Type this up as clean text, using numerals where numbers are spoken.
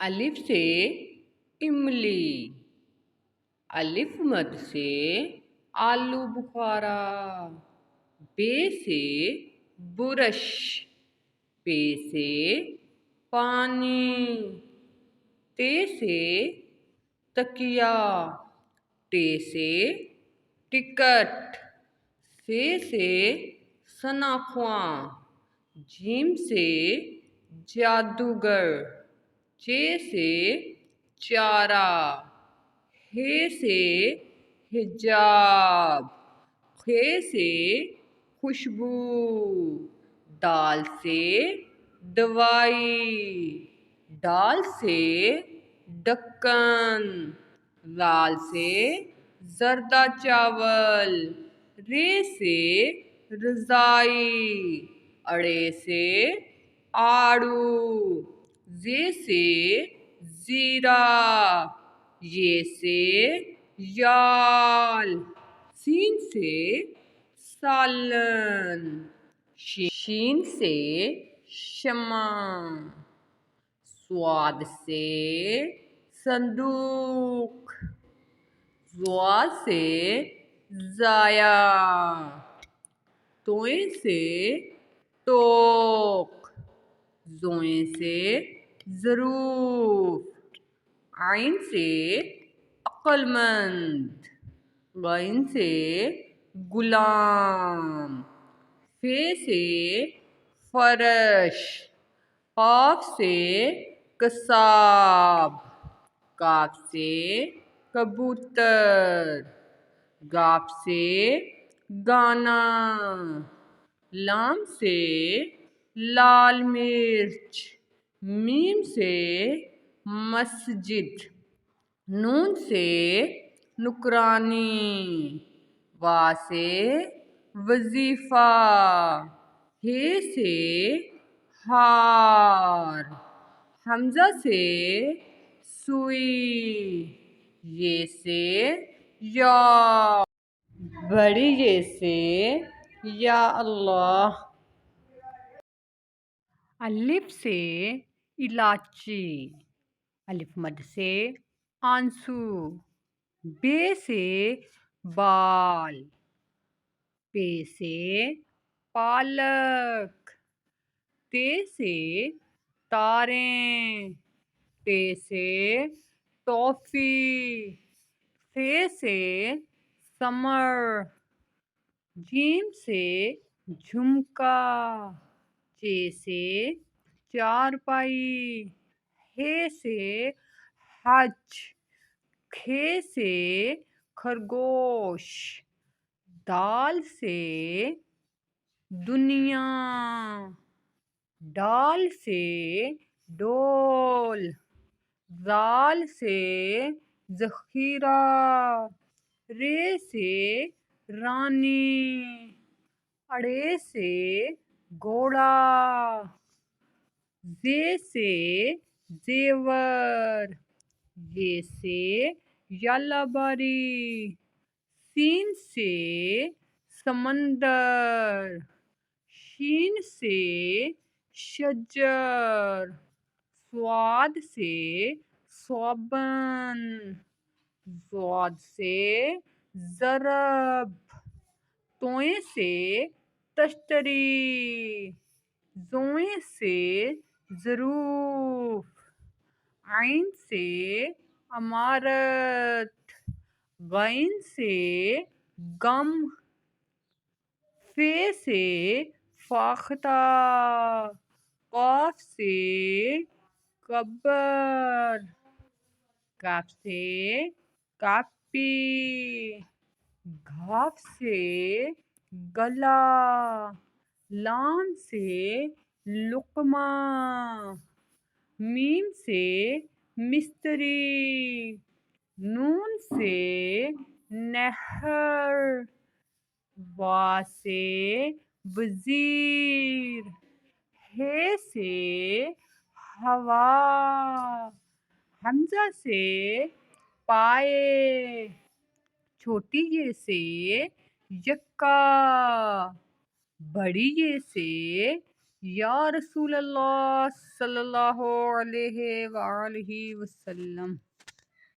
الف سے املی، الف مد سے آلو بخارا، بے سے برش، پے سے پانی، تے سے تکیا، ٹے سے ٹکٹ، سے سناخواں، جیم سے جادوگر، چے سے چارہ، ہے سے حجاب، خے سے خوشبو، دال سے دوائی، ڈال سے ڈھکن، لال سے زردہ چاول، رے سے رضائی، اڑے سے آڑو، زے سے زیرہ، یہ سے یال، سین سے سالن، شین سے شمع، صاد سے صندوق، ضاد سے ضائع، توئیں سے توق، زوئیں سے ظروف، عین سے عقل مند، غین سے غلام، فے سے فرش، قاف سے قصاب، کاف سے کبوتر، گاف سے گانا، لام سے لال مرچ، میم سے مسجد، نون سے نکرانی، وا سے وظیفہ، ہے سے ہار، حمزہ سے سوئی، یہ سے یا، بڑی یہ سے یا اللہ، الف سے الائچی، الف مد سے آنسو، بے سے بال، پے سے پالک، تے سے تاریں، ٹے سے ٹافی، ثے سے ثمر، جیم سے جھمکا، چے سے چارپائی، ہے سے حج، کھے سے خرگوش، دال سے دنیا، ڈال سے ڈول، ذال سے ذخیرہ، رے سے رانی، اڑے سے گھوڑا، زے سے زیور، یہ سے یالا باری، سین سے سمندر، شین سے شجر، صاد سے صوبن، ضاد سے ضرب، توئیں سے تشتری، زوئیں سے ظروف، عین سے عمارت، غین سے غم، فے سے فاختہ، قاف سے قبر، کاف سے کاپی، گھاف سے گلا، لام سے لقمہ، میم سے مستری، نون سے نہر، وا سے وزیر، ہے سے ہوا، حمزہ سے پائے، چھوٹی یہ سے یکا، بڑی یہ سے یا رسول اللہ صلی اللہ علیہ وآلہ وسلم۔